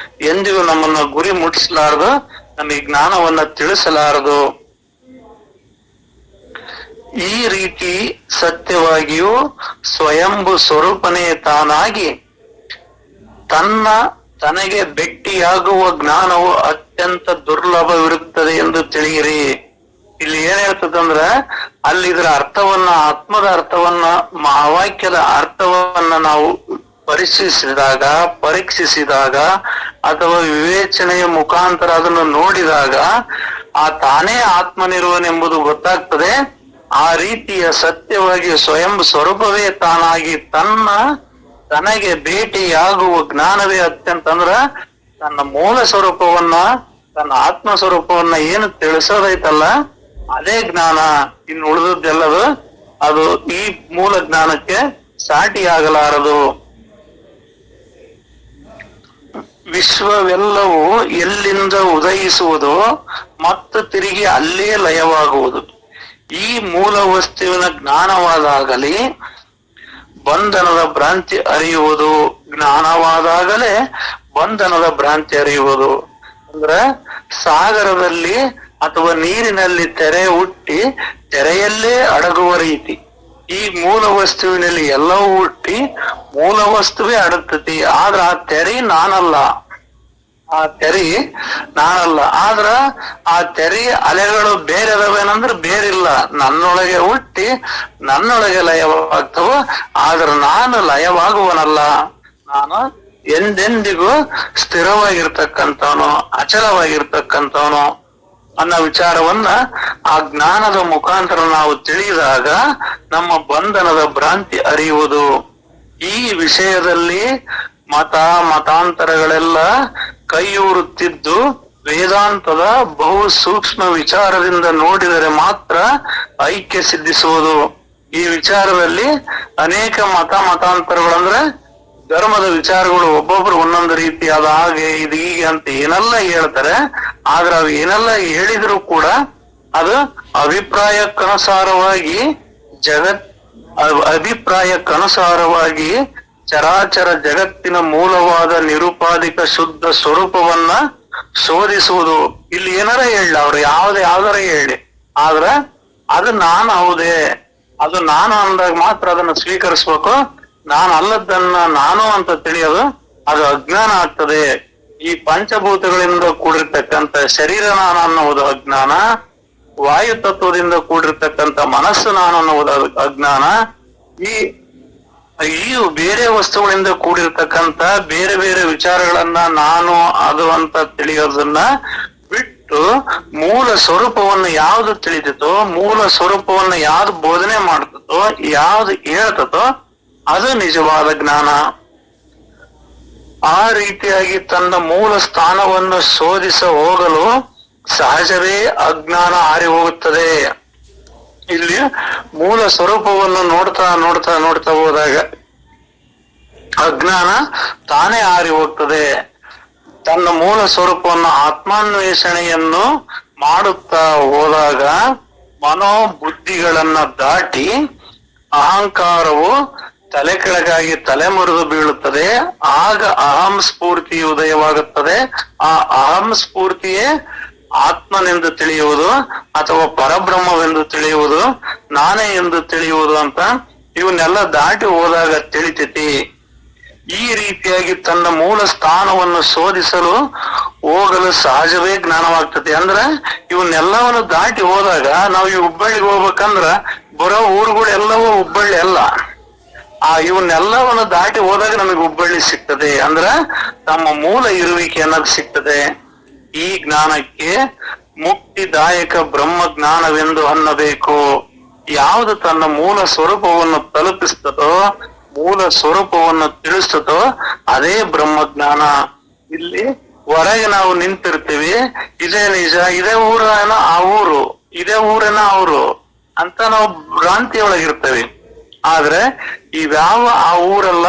ಎಂದಿಗೂ ನಮ್ಮನ್ನ ಗುರಿ ಮುಟ್ಟಿಸಲಾರದು, ನಮಗೆ ಜ್ಞಾನವನ್ನ ತಿಳಿಸಲಾರದು. ಈ ರೀತಿ ಸತ್ಯವಾಗಿಯೂ ಸ್ವಯಂಭು ಸ್ವರೂಪನೇ ತಾನಾಗಿ ತನಗೆ ಭೇಟಿಯಾಗುವ ಜ್ಞಾನವು ಅತ್ಯಂತ ದುರ್ಲಭವಿರುತ್ತದೆ ಎಂದು ತಿಳಿಯಿರಿ. ಇಲ್ಲಿ ಏನ್ ಹೇಳ್ತದಂದ್ರ ಅಲ್ಲಿ ಇದರ ಅರ್ಥವನ್ನ, ಆತ್ಮದ ಅರ್ಥವನ್ನ, ಮಹಾವಾಕ್ಯದ ಅರ್ಥವನ್ನ ನಾವು ಪರೀಕ್ಷಿಸಿದಾಗ ಅಥವಾ ವಿವೇಚನೆಯ ಮುಖಾಂತರ ಅದನ್ನು ನೋಡಿದಾಗ ಆ ತಾನೇ ಆತ್ಮನಿರುವನೆಂಬುದು ಗೊತ್ತಾಗ್ತದೆ. ಆ ರೀತಿಯ ಸತ್ಯವಾಗಿ ಸ್ವಯಂ ಸ್ವರೂಪವೇ ತಾನಾಗಿ ತನಗೆ ಭೇಟಿಯಾಗುವ ಜ್ಞಾನವೇ ಅತ್ಯಂತ ಅಂದ್ರ ತನ್ನ ಮೂಲ ಸ್ವರೂಪವನ್ನ, ತನ್ನ ಆತ್ಮ ಸ್ವರೂಪವನ್ನ ಏನು ತಿಳಿಸೋದೈತಲ್ಲ ಅದೇ ಜ್ಞಾನ. ಇನ್ನು ಉಳಿದದ್ದೆಲ್ಲದು ಅದು ಈ ಮೂಲ ಜ್ಞಾನಕ್ಕೆ ಸಾಟಿಯಾಗಲಾರದು. ವಿಶ್ವವೆಲ್ಲವೂ ಎಲ್ಲಿಂದ ಉದಯಿಸುವುದೋ ಮತ್ತು ತಿರುಗಿ ಅಲ್ಲೇ ಲಯವಾಗುವುದು. ಈ ಮೂಲ ವಸ್ತುವಿನ ಜ್ಞಾನವಾದಾಗಲಿ ಬಂಧನದ ಭ್ರಾಂತಿ ಅರಿಯುವುದು, ಜ್ಞಾನವಾದಾಗಲೇ ಬಂಧನದ ಭ್ರಾಂತಿ ಅರಿಯುವುದು. ಅಂದ್ರೆ ಸಾಗರದಲ್ಲಿ ಅಥವಾ ನೀರಿನಲ್ಲಿ ತೆರೆ ಹುಟ್ಟಿ ತೆರೆಯಲ್ಲೇ ಅಡಗುವ ರೀತಿ ಈ ಮೂಲ ವಸ್ತುವಿನಲ್ಲಿ ಎಲ್ಲವೂ ಹುಟ್ಟಿ ಮೂಲ ವಸ್ತುವೇ ಅಡಗ್ತತಿ. ಆದ್ರ ಆ ತೆರೆ ನಾನಲ್ಲ, ಆದ್ರ ಆ ತೆರೆ ಅಲೆಗಳು ಬೇರೆ ಅದಾವೇನಂದ್ರೆ ಬೇರಿಲ್ಲ. ನನ್ನೊಳಗೆ ಹುಟ್ಟಿ ನನ್ನೊಳಗೆ ಲಯವಾಗ್ತವ, ಆದ್ರ ನಾನು ಲಯವಾಗುವನಲ್ಲ. ನಾನು ಎಂದೆಂದಿಗೂ ಸ್ಥಿರವಾಗಿರ್ತಕ್ಕಂಥವನು, ಅಚಲವಾಗಿರ್ತಕ್ಕಂಥವನು ಅನ್ನೋ ವಿಚಾರವನ್ನ ಆ ಜ್ಞಾನದ ಮುಖಾಂತರ ನಾವು ತಿಳಿದಾಗ ನಮ್ಮ ಬಂಧನದ ಭ್ರಾಂತಿ ಅರಿಯುವುದು. ಈ ವಿಷಯದಲ್ಲಿ ಮತಾಂತರಗಳೆಲ್ಲ ಕೈಯೂರುತ್ತಿದ್ದು ವೇದಾಂತದ ಬಹು ಸೂಕ್ಷ್ಮ ವಿಚಾರದಿಂದ ನೋಡಿದರೆ ಮಾತ್ರ ಐಕ್ಯ ಸಿದ್ಧಿಸುವುದು. ಈ ವಿಚಾರದಲ್ಲಿ ಅನೇಕ ಮತಾಂತರಗಳಂದ್ರೆ ಧರ್ಮದ ವಿಚಾರಗಳು ಒಬ್ಬೊಬ್ರು ಒಂದೊಂದು ರೀತಿ ಅದ ಹಾಗೆ ಇದು ಹೀಗೆ ಅಂತ ಏನೆಲ್ಲ ಹೇಳ್ತಾರೆ. ಆದ್ರೆ ಅವು ಏನೆಲ್ಲ ಹೇಳಿದ್ರು ಕೂಡ ಅದು ಅಭಿಪ್ರಾಯಕ್ಕನುಸಾರವಾಗಿ ಚರಾಚರ ಜಗತ್ತಿನ ಮೂಲವಾದ ನಿರುಪಾಧಿಕ ಶುದ್ಧ ಸ್ವರೂಪವನ್ನ ಶೋಧಿಸುವುದು. ಇಲ್ಲಿ ಏನಾರ ಹೇಳಿ, ಅವ್ರು ಯಾವ್ದಾರ ಹೇಳಿ, ಆದ್ರ ಅದು ನಾನು ಹೌದೇ, ಅದು ನಾನು ಅಂದಾಗ ಮಾತ್ರ ಅದನ್ನ ಸ್ವೀಕರಿಸ್ಬೇಕು. ನಾನು ಅಲ್ಲದನ್ನ ನಾನು ಅಂತ ತಿಳಿಯೋದು ಅದು ಅಜ್ಞಾನ ಆಗ್ತದೆ. ಈ ಪಂಚಭೂತಗಳಿಂದ ಕೂಡಿರ್ತಕ್ಕಂಥ ಶರೀರ ನಾನು ಅನ್ನುವುದು ಅಜ್ಞಾನ, ವಾಯು ತತ್ವದಿಂದ ಕೂಡಿರ್ತಕ್ಕಂಥ ಮನಸ್ಸು ನಾನು ಅನ್ನುವುದು ಅಜ್ಞಾನ. ಈ ಬೇರೆ ವಸ್ತುಗಳಿಂದ ಕೂಡಿರ್ತಕ್ಕಂಥ ಬೇರೆ ಬೇರೆ ವಿಚಾರಗಳನ್ನ ನಾನು ಅದು ಅಂತ ತಿಳಿಯೋದನ್ನ ಬಿಟ್ಟು ಮೂಲ ಸ್ವರೂಪವನ್ನು ಯಾವ್ದು ತಿಳಿತೋ, ಮೂಲ ಸ್ವರೂಪವನ್ನು ಯಾವ್ದು ಬೋಧನೆ ಮಾಡ್ತತೋ, ಯಾವ್ದು ಹೇಳ್ತತೋ ಅದು ನಿಜವಾದ ಜ್ಞಾನ. ಆ ರೀತಿಯಾಗಿ ತನ್ನ ಮೂಲ ಸ್ಥಾನವನ್ನು ಶೋಧಿಸ ಹೋಗಲು ಸಹಜವೇ ಅಜ್ಞಾನ ಹಾರಿ ಹೋಗುತ್ತದೆ. ಇಲ್ಲಿ ಮೂಲ ಸ್ವರೂಪವನ್ನು ನೋಡ್ತಾ ನೋಡ್ತಾ ನೋಡ್ತಾ ಹೋದಾಗ ಅಜ್ಞಾನ ತಾನೇ ಹಾರಿ ಹೋಗ್ತದೆ. ತನ್ನ ಮೂಲ ಸ್ವರೂಪವನ್ನು ಆತ್ಮಾನ್ವೇಷಣೆಯನ್ನು ಮಾಡುತ್ತಾ ಹೋದಾಗ ಮನೋಬುದ್ಧಿಗಳನ್ನ ದಾಟಿ ಅಹಂಕಾರವು ತಲೆ ಕೆಳಗಾಗಿ ತಲೆ ಮುರಿದು ಬೀಳುತ್ತದೆ. ಆಗ ಅಹಂ ಸ್ಫೂರ್ತಿ ಉದಯವಾಗುತ್ತದೆ. ಆ ಅಹಂ ಸ್ಫೂರ್ತಿಯೇ ಆತ್ಮನೆಂದು ತಿಳಿಯುವುದು ಅಥವಾ ಪರಬ್ರಹ್ಮವೆಂದು ತಿಳಿಯುವುದು, ನಾನೇ ಎಂದು ತಿಳಿಯುವುದು ಅಂತ ಇವನ್ನೆಲ್ಲ ದಾಟಿ ಹೋದಾಗ ತಿಳಿತೈತಿ. ಈ ರೀತಿಯಾಗಿ ತನ್ನ ಮೂಲ ಸ್ಥಾನವನ್ನು ಶೋಧಿಸಲು ಹೋಗಲು ಸಹಜವೇ ಜ್ಞಾನವಾಗ್ತದೆ. ಅಂದ್ರೆ ಇವನ್ನೆಲ್ಲವನ್ನು ದಾಟಿ ಹೋದಾಗ ನಾವು ಈ ಹುಬ್ಬಳ್ಳಿಗೆ ಹೋಗ್ಬೇಕಂದ್ರ ಬರೋ ಊರುಗಳು ಎಲ್ಲವೂ ಹುಬ್ಬಳ್ಳಿ ಅಲ್ಲ. ಇವನ್ನೆಲ್ಲವನ್ನು ದಾಟಿ ಹೋದಾಗ ನಮಗೆ ಹುಬ್ಬಳ್ಳಿ ಸಿಗ್ತದೆ. ಅಂದ್ರ ನಮ್ಮ ಮೂಲ ಇರುವಿಕೆ ಅನ್ನೋದು ಸಿಗ್ತದೆ. ಈ ಜ್ಞಾನಕ್ಕೆ ಮುಕ್ತಿದಾಯಕ ಬ್ರಹ್ಮ ಜ್ಞಾನವೆಂದು ಅನ್ನಬೇಕು. ಯಾವುದು ತನ್ನ ಮೂಲ ಸ್ವರೂಪವನ್ನು ತಲುಪಿಸ್ತದೋ, ಮೂಲ ಸ್ವರೂಪವನ್ನು ತಿಳಿಸ್ತದೋ ಅದೇ ಬ್ರಹ್ಮಜ್ಞಾನ. ಇಲ್ಲಿ ಹೊರಗೆ ನಾವು ನಿಂತಿರ್ತೀವಿ, ಇದೇ ನಿಜ, ಇದೇ ಊರೇನೋ ಆ ಊರು, ಇದೇ ಊರೇನೋ ಅವರು ಅಂತ ನಾವು ಭ್ರಾಂತಿಯೊಳಗಿರ್ತೇವೆ. ಆದ್ರೆ ಇವ್ಯಾವ ಆ ಊರಲ್ಲ,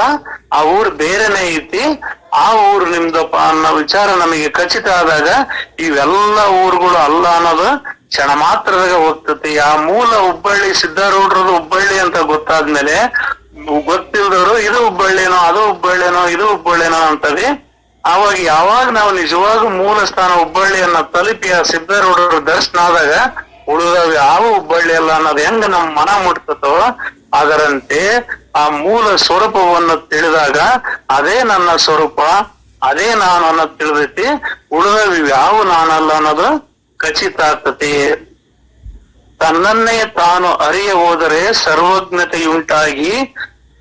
ಆ ಊರು ಬೇರೆನೆ ಐತಿ, ಆ ಊರು ನಿಮ್ದಪ್ಪ ಅನ್ನೋ ವಿಚಾರ ನಮಗೆ ಖಚಿತ ಆದಾಗ ಇವೆಲ್ಲ ಊರುಗಳು ಅಲ್ಲ ಅನ್ನೋದು ಕ್ಷಣ ಮಾತ್ರದಾಗ ಹೋಗ್ತತಿ. ಆ ಮೂಲ ಹುಬ್ಬಳ್ಳಿ ಸಿದ್ಧಾರೂಢರದು ಹುಬ್ಬಳ್ಳಿ ಅಂತ ಗೊತ್ತಾದ್ಮೇಲೆ ಗೊತ್ತಿಲ್ದವರು ಇದು ಹುಬ್ಬಳ್ಳಿನೋ ಅದು ಹುಬ್ಬಳ್ಳಿನೋ ಇದು ಹುಬ್ಬಳ್ಳಿನೋ ಅಂತವಿ. ಅವಾಗ ಯಾವಾಗ ನಾವು ನಿಜವಾಗ ಮೂಲ ಸ್ಥಾನ ಹುಬ್ಬಳ್ಳಿಯನ್ನ ತಲುಪಿ ಆ ಸಿದ್ಧಾರೂಢರ ದರ್ಶನ ಆದಾಗ ಉಳಿದವು ಯಾವ ಹುಬ್ಬಳ್ಳಿ ಅಲ್ಲ ಅನ್ನೋದು ಹೆಂಗ ನಮ್ ಮನ ಮುಟ್ತತೋ ಅದರಂತೆ ಆ ಮೂಲ ಸ್ವರೂಪವನ್ನು ತಿಳಿದಾಗ ಅದೇ ನನ್ನ ಸ್ವರೂಪ, ಅದೇ ನಾನು ಅನ್ನೋದು ತಿಳಿದೈತಿ. ಉಳಿದವು ಯಾವ ನಾನಲ್ಲ ಅನ್ನೋದು ಖಚಿತ ಆಗ್ತತಿ. ತನ್ನನ್ನೇ ತಾನು ಅರಿಯ ಹೋದರೆ ಸರ್ವಜ್ಞತೆಯುಂಟಾಗಿ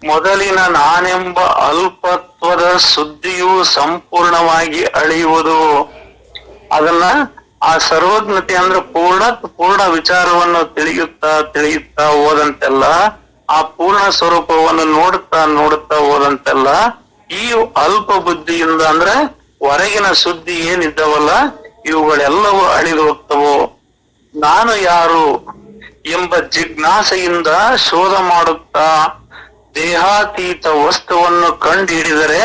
ಮೊದಲಿನ ನಾನೆಂಬ ಅಲ್ಪತ್ವದ ಸುದ್ದಿಯು ಸಂಪೂರ್ಣವಾಗಿ ಅಳಿಯುವುದು. ಅದನ್ನ ಆ ಸರ್ವಜ್ಞತೆ ಅಂದ್ರೆ ಪೂರ್ಣ ವಿಚಾರವನ್ನು ತಿಳಿಯುತ್ತಾ ಹೋದಂತೆಲ್ಲ, ಆ ಪೂರ್ಣ ಸ್ವರೂಪವನ್ನು ನೋಡುತ್ತಾ ಹೋದಂತೆಲ್ಲ ಈ ಅಲ್ಪ ಬುದ್ಧಿಯಿಂದ ಅಂದ್ರೆ ಹೊರಗಿನ ಸುದ್ದಿ ಏನಿದ್ದವಲ್ಲ ಇವುಗಳೆಲ್ಲವೂ ಅಳಿದು ಹೋಗ್ತವು. ನಾನು ಯಾರು ಎಂಬ ಜಿಜ್ಞಾಸೆಯಿಂದ ಶೋಧ ಮಾಡುತ್ತಾ ದೇಹಾತೀತ ವಸ್ತುವನ್ನು ಕಂಡು ಹಿಡಿದರೆ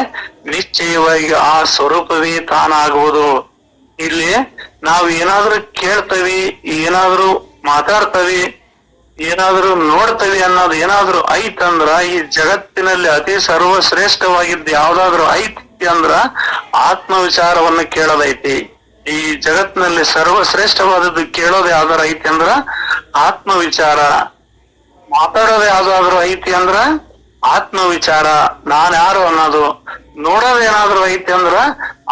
ನಿಶ್ಚಯವಾಗಿ ಆ ಸ್ವರೂಪವೇ ತಾನಾಗುವುದು. ಇಲ್ಲಿ ನಾವು ಏನಾದ್ರೂ ಕೇಳ್ತವಿ, ಏನಾದ್ರೂ ಮಾತಾಡ್ತವಿ, ಏನಾದ್ರೂ ನೋಡ್ತವಿ ಅನ್ನೋದು ಏನಾದ್ರೂ ಐತಂದ್ರ ಈ ಜಗತ್ತಿನಲ್ಲಿ ಅತಿ ಸರ್ವಶ್ರೇಷ್ಠವಾಗಿದ್ದ ಯಾವ್ದಾದ್ರು ಐತಿ ಅಂದ್ರ ಆತ್ಮ ವಿಚಾರವನ್ನು ಕೇಳೋದೈತಿ. ಈ ಜಗತ್ತಿನಲ್ಲಿ ಸರ್ವಶ್ರೇಷ್ಠವಾದದ್ದು ಕೇಳೋದು ಯಾವ್ದಾರು ಐತಿ ಅಂದ್ರ ಆತ್ಮ ವಿಚಾರ. ಮಾತಾಡೋದು ಯಾವ್ದಾದ್ರು ಐತಿ ಅಂದ್ರ ಆತ್ಮ ವಿಚಾರ, ನಾನ್ ಯಾರು ಅನ್ನೋದು. ನೋಡೋದೇನಾದ್ರೂ ಐತಿ ಅಂದ್ರ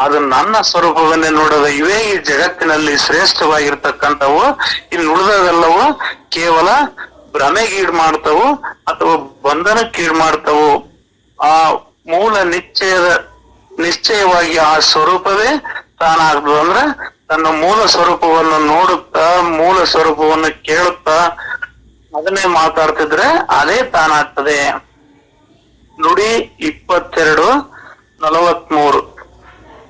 ಅದು ನನ್ನ ಸ್ವರೂಪವನ್ನೇ ನೋಡೋದು. ಇವೇ ಈ ಜಗತ್ತಿನಲ್ಲಿ ಶ್ರೇಷ್ಠವಾಗಿರ್ತಕ್ಕಂಥವು. ಇನ್ನು ಉಳಿದವೆಲ್ಲವೂ ಕೇವಲ ಭ್ರಮೆಗೀಡ್ ಮಾಡ್ತವು ಅಥವಾ ಬಂಧನಕ್ಕೀಡ್ ಮಾಡ್ತವು. ಆ ಮೂಲ ನಿಶ್ಚಯವಾಗಿ ಆ ಸ್ವರೂಪವೇ ತಾನಾಗ್ತದೆ. ಅಂದ್ರೆ ತನ್ನ ಮೂಲ ಸ್ವರೂಪವನ್ನು ನೋಡುತ್ತಾ, ಮೂಲ ಸ್ವರೂಪವನ್ನು ಕೇಳುತ್ತಾ ಅದನ್ನೇ ಮಾತಾಡ್ತಿದ್ರೆ ಅದೇ ತಾನಾಗ್ತದೆ. ನುಡಿ 22:43.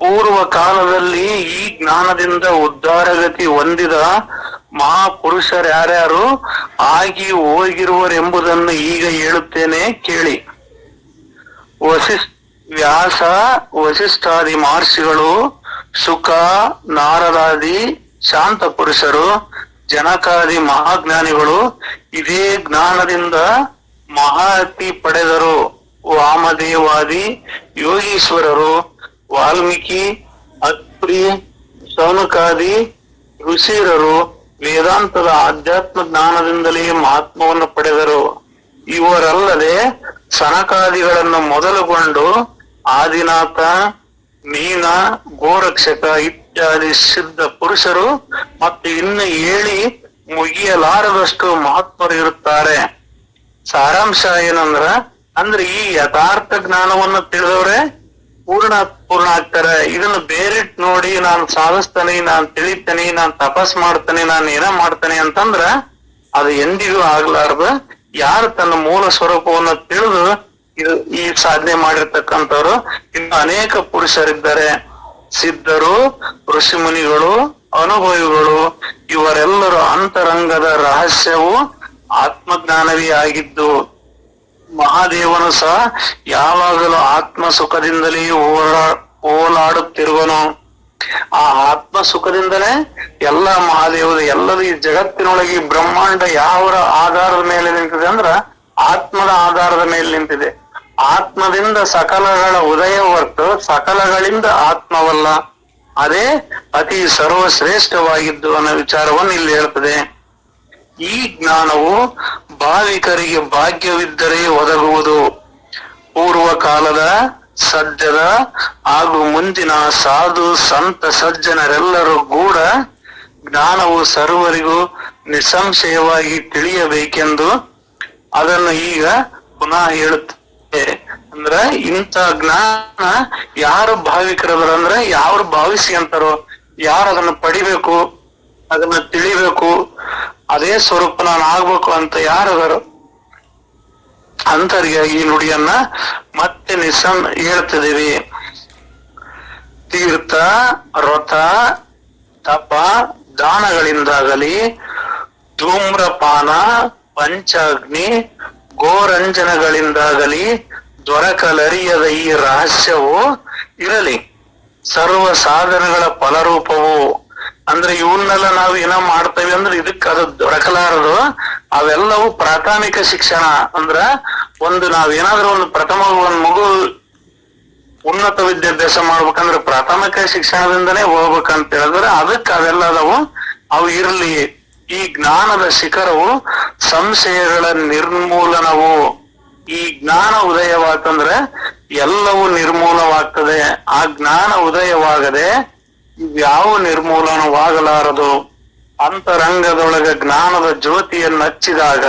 ಪೂರ್ವ ಕಾಲದಲ್ಲಿ ಈ ಜ್ಞಾನದಿಂದ ಉದ್ಧಾರಗತಿ ಹೊಂದಿದ ಮಹಾಪುರುಷರ್ಯಾರ್ಯಾರು ಆಗಿ ಹೋಗಿರುವರೆಂಬುದನ್ನು ಈಗ ಹೇಳುತ್ತೇನೆ ಕೇಳಿ. ವ್ಯಾಸ ವಸಿಷ್ಠಾದಿ ಮಹರ್ಷಿಗಳು, ಶುಕ, ನಾರದಾದಿ ಶಾಂತ ಪುರುಷರು, ಜನಕಾದಿ ಮಹಾಜ್ಞಾನಿಗಳು ಇದೇ ಜ್ಞಾನದಿಂದ ಮಹಾತಿ ಪಡೆದರು. ವಾಮದೇವಾದಿ ಯೋಗೀಶ್ವರರು, ವಾಲ್ಮೀಕಿ, ಅತ್ರಿ, ಶೌನಕಾದಿ ಋಷಿರರು ವೇದಾಂತದ ಆಧ್ಯಾತ್ಮ ಜ್ಞಾನದಿಂದಲೇ ಮಹಾತ್ಮವನ್ನು ಪಡೆದರು. ಇವರಲ್ಲದೆ ಸನಕಾದಿಗಳನ್ನು ಮೊದಲುಗೊಂಡು ಆದಿನಾಥ, ಮೀನ, ಗೋರಕ್ಷಕ ಇತ್ಯಾದಿ ಸಿದ್ಧ ಪುರುಷರು ಮತ್ತು ಇನ್ನು ಹೇಳಿ ಮುಗಿಯಲಾರದಷ್ಟು ಮಹತ್ವರು ಇರುತ್ತಾರೆ. ಸಾರಾಂಶ ಏನಂದ್ರ ಅಂದ್ರೆ ಈ ಯಥಾರ್ಥ ಜ್ಞಾನವನ್ನು ತಿಳಿದವ್ರೆ ಪೂರ್ಣ ಆಗ್ತಾರೆ. ಇದನ್ನ ಬೇರೆ ನೋಡಿ ನಾನು ಸಾಧಿಸ್ತೇನೆ, ನಾನ್ ತಿಳಿತೇನೆ, ನಾನ್ ತಪಸ್ ಮಾಡ್ತೇನೆ, ನಾನ್ ಏನ ಮಾಡ್ತೇನೆ ಅಂತಂದ್ರ ಅದು ಎಂದಿಗೂ ಆಗ್ಲಾರ್ದ. ಯಾರು ತನ್ನ ಮೂಲ ಸ್ವರೂಪವನ್ನ ತಿಳಿದು ಈ ಸಾಧನೆ ಮಾಡಿರ್ತಕ್ಕಂಥವ್ರು ಇನ್ನು ಅನೇಕ ಪುರುಷರಿದ್ದಾರೆ. ಸಿದ್ಧರು, ಋಷಿ ಮುನಿಗಳು, ಅನುಭವಿಗಳು ಇವರೆಲ್ಲರ ಅಂತರಂಗದ ರಹಸ್ಯವು ಆತ್ಮಜ್ಞಾನವೇ ಆಗಿದ್ದು, ಮಹಾದೇವನು ಸಹ ಯಾವಾಗಲೂ ಆತ್ಮ ಸುಖದಿಂದಲೇ ಓಲಾಡುತ್ತಿರುವನು. ಆ ಆತ್ಮ ಸುಖದಿಂದಲೇ ಎಲ್ಲ ಮಹಾದೇವದ ಎಲ್ಲದ ಈ ಜಗತ್ತಿನೊಳಗೆ ಬ್ರಹ್ಮಾಂಡ ಯಾವ ಆಧಾರದ ಮೇಲೆ ನಿಂತಿದೆ ಅಂದ್ರ ಆತ್ಮದ ಆಧಾರದ ಮೇಲೆ ನಿಂತಿದೆ. ಆತ್ಮದಿಂದ ಸಕಲಗಳ ಉದಯ ಹೊರತು ಸಕಲಗಳಿಂದ ಆತ್ಮವಲ್ಲ. ಅದೇ ಅತಿ ಸರ್ವಶ್ರೇಷ್ಠವಾಗಿದ್ದು ಅನ್ನೋ ವಿಚಾರವನ್ನು ಇಲ್ಲಿ ಹೇಳ್ತದೆ. ಈ ಜ್ಞಾನವು ಭಾವಿಕರಿಗೆ ಭಾಗ್ಯವಿದ್ದರೆ ಒದಗುವುದು. ಪೂರ್ವ ಕಾಲದ ಸದ್ಯದ ಹಾಗೂ ಮುಂದಿನ ಸಾಧು ಸಂತ ಸಜ್ಜನರೆಲ್ಲರೂ ಕೂಡ ಜ್ಞಾನವು ಸರ್ವರಿಗೂ ನಿಸ್ಸಂಶಯವಾಗಿ ತಿಳಿಯಬೇಕೆಂದು ಅದನ್ನು ಈಗ ಪುನಃ ಹೇಳುತ್ತೆ. ಅಂದ್ರ ಇಂಥ ಜ್ಞಾನ ಯಾರು ಭಾವಿಕರದಾರ ಅಂದ್ರೆ ಯಾರು ಭಾವಿಸಿ ಅಂತಾರೋ, ಯಾರು ಅದನ್ನ ಪಡಿಬೇಕು, ಅದನ್ನ ತಿಳಿಬೇಕು, ಅದೇ ಸ್ವರೂಪ ನಾನು ಆಗ್ಬೇಕು ಅಂತ ಯಾರದಾರೋ ಅಂತರಿಗೆ ಈ ನುಡಿಯನ್ನ ಮತ್ತೆ ಹೇಳ್ತಿದ್ದೀವಿ. ತೀರ್ಥ, ವ್ರತ, ತಪ, ದಾನಗಳಿಂದಾಗಲಿ, ಧೂಮ್ರಪಾನ, ಪಂಚಾಗ್ನಿ, ಗೋರಂಜನಗಳಿಂದಾಗಲಿ ದೊರಕಲರಿಯದ ಈ ರಹಸ್ಯವು ಇರಲಿ. ಸರ್ವ ಸಾಧನಗಳ ಫಲರೂಪವು ಅಂದ್ರೆ ಇವನ್ನೆಲ್ಲ ನಾವು ಏನೋ ಮಾಡ್ತೇವೆ ಅಂದ್ರೆ ಇದಕ್ಕೆ ಅದು ದೊರಕಲಾರದು. ಅವೆಲ್ಲವೂ ಪ್ರಾಥಮಿಕ ಶಿಕ್ಷಣ. ಅಂದ್ರ ನಾವೇನಾದ್ರೂ ಒಂದು ಪ್ರಥಮ ಒಂದ್ ಮಗು ಉನ್ನತ ವಿದ್ಯಾಭ್ಯಾಸ ಮಾಡ್ಬೇಕಂದ್ರೆ ಪ್ರಾಥಮಿಕ ಶಿಕ್ಷಣದಿಂದನೇ ಹೋಗ್ಬೇಕಂತ ಹೇಳಿದ್ರೆ ಅದಕ್ಕೆ ಅವೆಲ್ಲ ಅವು ಇರ್ಲಿ. ಈ ಜ್ಞಾನದ ಶಿಖರವು ಸಂಶಯಗಳ ನಿರ್ಮೂಲನವು. ಈ ಜ್ಞಾನ ಉದಯವಾತಂದ್ರೆ ಎಲ್ಲವೂ ನಿರ್ಮೂಲವಾಗ್ತದೆ. ಆ ಜ್ಞಾನ ಉದಯವಾಗದೆ ಯಾವ ನಿರ್ಮೂಲನವಾಗಲಾರದು. ಅಂತರಂಗದೊಳಗ ಜ್ಞಾನದ ಜ್ಯೋತಿಯನ್ನು ಹಚ್ಚಿದಾಗ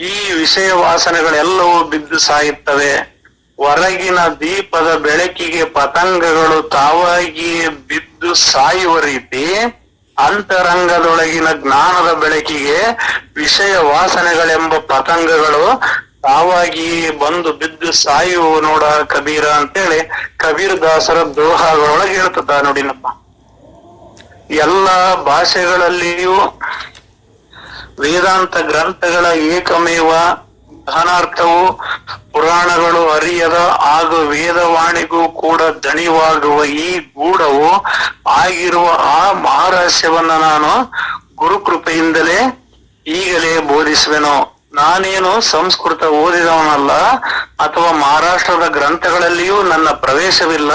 ಈ ವಿಷಯ ವಾಸನೆಗಳೆಲ್ಲವೂ ಬಿದ್ದು ಸಾಯುತ್ತವೆ. ಹೊರಗಿನ ದೀಪದ ಬೆಳಕಿಗೆ ಪತಂಗಗಳು ತಾವಾಗಿಯೇ ಬಿದ್ದು ಸಾಯುವ ರೀತಿ ಅಂತರಂಗದೊಳಗಿನ ಜ್ಞಾನದ ಬೆಳಕಿಗೆ ವಿಷಯ ವಾಸನೆಗಳೆಂಬ ಪತಂಗಗಳು ತಾವಾಗಿಯೇ ಬಂದು ಬಿದ್ದು ಸಾಯುವ ನೋಡ ಕಬೀರ ಅಂತೇಳಿ ಕಬೀರ್ ದಾಸರ ದೋಹಾಗಳೊಳಗೆ ಹೇಳ್ತದ ನೋಡಿನಪ್ಪ. ಎಲ್ಲ ಭಾಷೆಗಳಲ್ಲಿಯೂ ವೇದಾಂತ ಗ್ರಂಥಗಳ ಏಕಮೇವ ಘನಾರ್ಥವು ಪುರಾಣಗಳು ಅರಿಯದ ಹಾಗೂ ವೇದವಾಣಿಗೂ ಕೂಡ ದಣಿವಾಗುವ ಈ ಗೂಢವು ಆಗಿರುವ ಆ ಮಹಾರಹಸ್ಯವನ್ನ ನಾನು ಗುರುಕೃಪೆಯಿಂದಲೇ ಈಗಲೇ ಬೋಧಿಸುವೆನು. ನಾನೇನು ಸಂಸ್ಕೃತ ಓದಿದವನಲ್ಲ ಅಥವಾ ಮಹಾರಾಷ್ಟ್ರದ ಗ್ರಂಥಗಳಲ್ಲಿಯೂ ನನ್ನ ಪ್ರವೇಶವಿಲ್ಲ.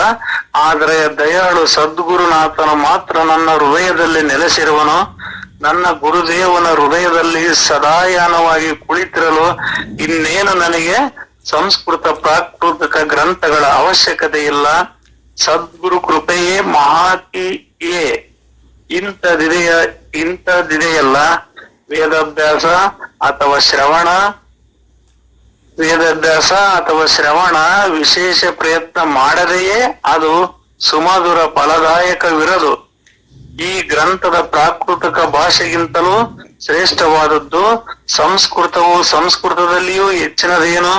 ಆದರೆ ದಯಾಳು ಸದ್ಗುರುನಾಥನು ಮಾತ್ರ ನನ್ನ ಹೃದಯದಲ್ಲಿ ನೆಲೆಸಿರುವನು. ನನ್ನ ಗುರುದೇವನ ಹೃದಯದಲ್ಲಿ ಸದಾಯಾನವಾಗಿ ಕುಳಿತಿರಲು ಇನ್ನೇನು ನನಗೆ ಸಂಸ್ಕೃತ ಪ್ರಾಕೃತಿಕ ಗ್ರಂಥಗಳ ಅವಶ್ಯಕತೆ ಇಲ್ಲ. ಸದ್ಗುರು ಕೃಪೆಯೇ ಮಹಾತಿಯೇ ಇಂಥದಿದೆಯಲ್ಲ. ವೇದಾಭ್ಯಾಸ ಅಥವಾ ಶ್ರವಣ ವಿಶೇಷ ಪ್ರಯತ್ನ ಮಾಡದೆಯೇ ಅದು ಸುಮಧುರ ಫಲದಾಯಕವಿರದು. ಈ ಗ್ರಂಥದ ಪ್ರಾಕೃತಿಕ ಭಾಷೆಗಿಂತಲೂ ಶ್ರೇಷ್ಠವಾದದ್ದು ಸಂಸ್ಕೃತವು. ಸಂಸ್ಕೃತದಲ್ಲಿಯೂ ಹೆಚ್ಚಿನದೇನು?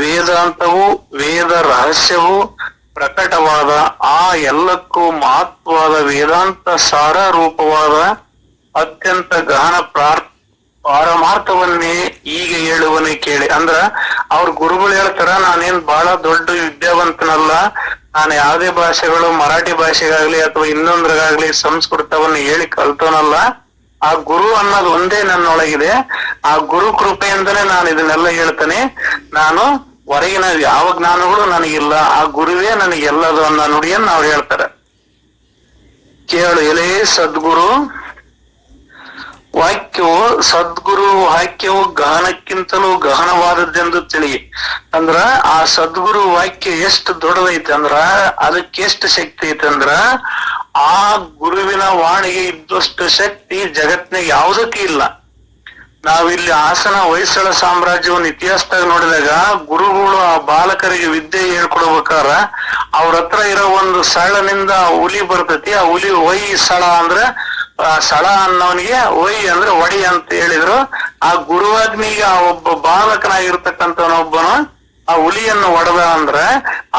ವೇದಾಂತವು, ವೇದ ರಹಸ್ಯವು ಪ್ರಕಟವಾದ ಆ ಎಲ್ಲಕ್ಕೂ ಮಹತ್ವವಾದ ವೇದಾಂತ ಸಾರ ರೂಪವಾದ ಅತ್ಯಂತ ಗಹನ ಪಾರಮಾರ್ಥವನ್ನೇ ಈಗ ಹೇಳುವನೇ ಕೇಳಿ. ಅಂದ್ರ ಅವ್ರ ಗುರುಗಳು ಹೇಳ್ತಾರ, ನಾನೇನ್ ಬಹಳ ದೊಡ್ಡ ವಿದ್ಯಾವಂತನಲ್ಲ, ನಾನು ಯಾವುದೇ ಭಾಷೆಗಳು ಮರಾಠಿ ಭಾಷೆಗಾಗ್ಲಿ ಅಥವಾ ಇನ್ನೊಂದ್ರಾಗ್ಲಿ ಸಂಸ್ಕೃತವನ್ನು ಹೇಳಿ ಕಲ್ತೋನಲ್ಲ. ಆ ಗುರು ಅನ್ನೋದು ಒಂದೇ ನನ್ನೊಳಗಿದೆ. ಆ ಗುರು ಕೃಪೆಯಿಂದಲೇ ನಾನು ಇದನ್ನೆಲ್ಲ ಹೇಳ್ತೇನೆ. ನಾನು ಹೊರಗಿನ ಯಾವ ಜ್ಞಾನಗಳು ನನಗಿಲ್ಲ, ಆ ಗುರುವೇ ನನಗೆಲ್ಲದು ಅನ್ನೋ ನುಡಿಯನ್ನು ಅವ್ರು ಹೇಳ್ತಾರೆ. ಕೇಳು ಎಲೆ ಸದ್ಗುರು, ವಾಕ್ಯವು ಸದ್ಗುರು ವಾಕ್ಯವು ಗಹನಕ್ಕಿಂತಲೂ ಗಹನವಾದದ್ದೆಂದು ತಿಳಿ. ಅಂದ್ರ ಆ ಸದ್ಗುರು ವಾಕ್ಯ ಎಷ್ಟು ದೊಡ್ಡದೈತೆ ಅಂದ್ರ ಅದಕ್ಕೆ ಎಷ್ಟು ಶಕ್ತಿ ಐತೆ ಅಂದ್ರ ಆ ಗುರುವಿನ ವಾಣಿಗೆ ಇದ್ದಷ್ಟು ಶಕ್ತಿ ಜಗತ್ನಾಗ ಯಾವುದಕ್ಕೆ ಇಲ್ಲ. ನಾವಿಲ್ಲಿ ಹಾಸನ ಹೊಯ್ಸಳ ಸಾಮ್ರಾಜ್ಯವನ್ನು ಇತಿಹಾಸದಾಗ ನೋಡಿದಾಗ ಗುರುಗಳು ಆ ಬಾಲಕರಿಗೆ ವಿದ್ಯೆ ಹೇಳ್ಕೊಡ್ಬೇಕಾರ ಅವ್ರ ಹತ್ರ ಇರೋ ಒಂದು ಸಳನಿಂದ ಹುಲಿ ಬರ್ತೈತಿ. ಆ ಹುಲಿ ಒಯ್ ಸಳ ಅಂದ್ರ ಸಳ ಅನ್ನೋನಿಗೆ ಒಯ್ ಅಂದ್ರೆ ಒಡಿ ಅಂತ ಹೇಳಿದ್ರು. ಆ ಗುರುವಾಗ್ನಿಗೆ ಆ ಒಬ್ಬ ಬಾಲಕನಾಗಿರ್ತಕ್ಕಂಥವನೊಬ್ಬನು ಆ ಹುಲಿಯನ್ನು ಒಡೆದ ಅಂದ್ರ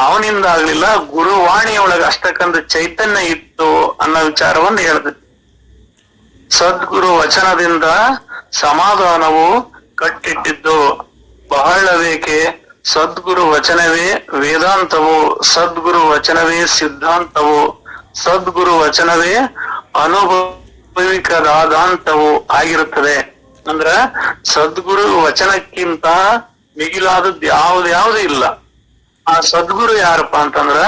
ಅವನಿಂದ ಆಗ್ಲಿಲ್ಲ, ಗುರುವಾಣಿಯೊಳಗ ಅಷ್ಟಕ್ಕಂತ ಚೈತನ್ಯ ಇತ್ತು ಅನ್ನೋ ವಿಚಾರವನ್ನು ಹೇಳ್ತೈತಿ. ಸದ್ಗುರು ವಚನದಿಂದ ಸಮಾಧಾನವು ಕಟ್ಟಿಟ್ಟಿದ್ದು ಬಹಳವೇಕೆ. ಸದ್ಗುರು ವಚನವೇ ವೇದಾಂತವು, ಸದ್ಗುರು ವಚನವೇ ಸಿದ್ಧಾಂತವು, ಸದ್ಗುರು ವಚನವೇ ಅನುಭವಿಕದಾದಂತವು ಆಗಿರುತ್ತದೆ. ಅಂದ್ರ ಸದ್ಗುರು ವಚನಕ್ಕಿಂತ ಮಿಗಿಲಾದದ್ದು ಯಾವ್ದು ಇಲ್ಲ. ಆ ಸದ್ಗುರು ಯಾರಪ್ಪ ಅಂತಂದ್ರ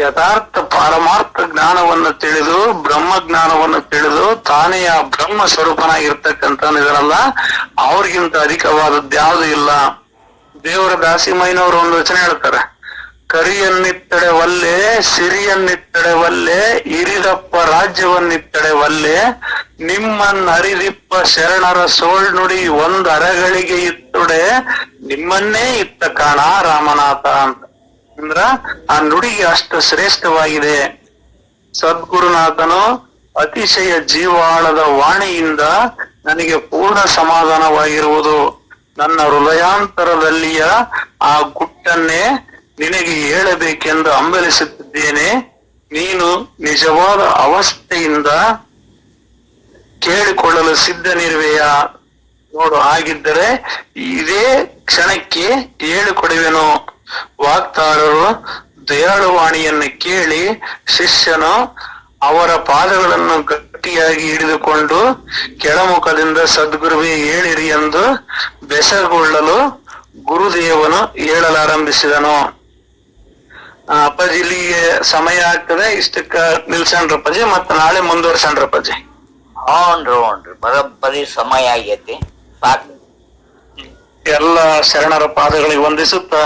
ಯಥಾರ್ಥ ಪಾರಮಾರ್ಥ ಜ್ಞಾನವನ್ನು ತಿಳಿದು ಬ್ರಹ್ಮ ಜ್ಞಾನವನ್ನು ತಿಳಿದು ತಾನೇ ಆ ಬ್ರಹ್ಮ ಸ್ವರೂಪನಾಗಿರ್ತಕ್ಕಂಥ ಇದರಲ್ಲ, ಅವ್ರಿಗಿಂತ ಅಧಿಕವಾದದ್ದು ಯಾವುದು ಇಲ್ಲ. ದೇವರ ದಾಸಿಮಯ್ಯನವರು ಒಂದು ವಚನ ಹೇಳ್ತಾರೆ, ಕರಿಯನ್ನಿತ್ತಡೆ ವಲ್ಲೆ ಸಿರಿಯನ್ನಿತ್ತಡೆ ವಲ್ಲೆ ಇರಿದಪ್ಪ ರಾಜ್ಯವನ್ನಿತ್ತಡೆ ವಲ್ಲೆ ನಿಮ್ಮನ್ನರಿದಿಪ್ಪ ಶರಣರ ಸೋಳ್ನುಡಿ ಒಂದ್ ಅರಗಳಿಗೆ ಇತ್ತುಡೆ ನಿಮ್ಮನ್ನೇ ಇತ್ತ ಕಾಣ ರಾಮನಾಥ ಅಂತ. ಅಂದ್ರ ಆ ನುಡಿಗೆ ಅಷ್ಟು ಶ್ರೇಷ್ಠವಾಗಿದೆ. ಸದ್ಗುರುನಾಥನು ಅತಿಶಯ ಜೀವಾಳದ ವಾಣಿಯಿಂದ ನನಗೆ ಪೂರ್ಣ ಸಮಾಧಾನವಾಗಿರುವುದು. ನನ್ನ ಹೃದಯಾಂತರದಲ್ಲಿಯ ಆ ಗುಟ್ಟನ್ನೇ ನಿನಗೆ ಹೇಳಬೇಕೆಂದು ಹಂಬಲಿಸುತ್ತಿದ್ದೇನೆ. ನೀನು ನಿಜವಾದ ಅವಸ್ಥೆಯಿಂದ ಕೇಳಿಕೊಳ್ಳಲು ಸಿದ್ಧನಿರುವೆಯಾ? ನೋಡು, ಹಾಗಿದ್ದರೆ ಇದೇ ಕ್ಷಣಕ್ಕೆ ಹೇಳಿಕೊಡುವೆನು. ವಾಗ್ದಾರರು ದಯಾಳುವಾಣಿಯನ್ನು ಕೇಳಿ ಶಿಷ್ಯನು ಅವರ ಪಾದಗಳನ್ನು ಗಟ್ಟಿಯಾಗಿ ಹಿಡಿದುಕೊಂಡು ಕೆಳಮುಖದಿಂದ ಸದ್ಗುರುವೇ ಹೇಳಿರಿ ಎಂದು ಬೆಸಗೊಳ್ಳಲು ಗುರುದೇವನು ಹೇಳಲಾರಂಭಿಸಿದನು. ಅಪ್ಪಾಜಿ ಇಲ್ಲಿಗೆ ಸಮಯ ಆಗ್ತದೆ, ಇಷ್ಟಕ್ಕ ನಿಲ್ಸಣ್ರಪ್ಪಾಜಿ, ಮತ್ತ ನಾಳೆ ಮುಂದುವರ್ಸಣ್ರಪ್ಪಾಜಿ. ಹ್ಞೂನ್ರಿ ಬರೋಬ್ಬರಿ ಸಮಯ ಆಗೈತಿ, ಸಾಕು. ಎಲ್ಲ ಶರಣರ ಪಾದಗಳಿಗೆ ವಂದಿಸುತ್ತಾ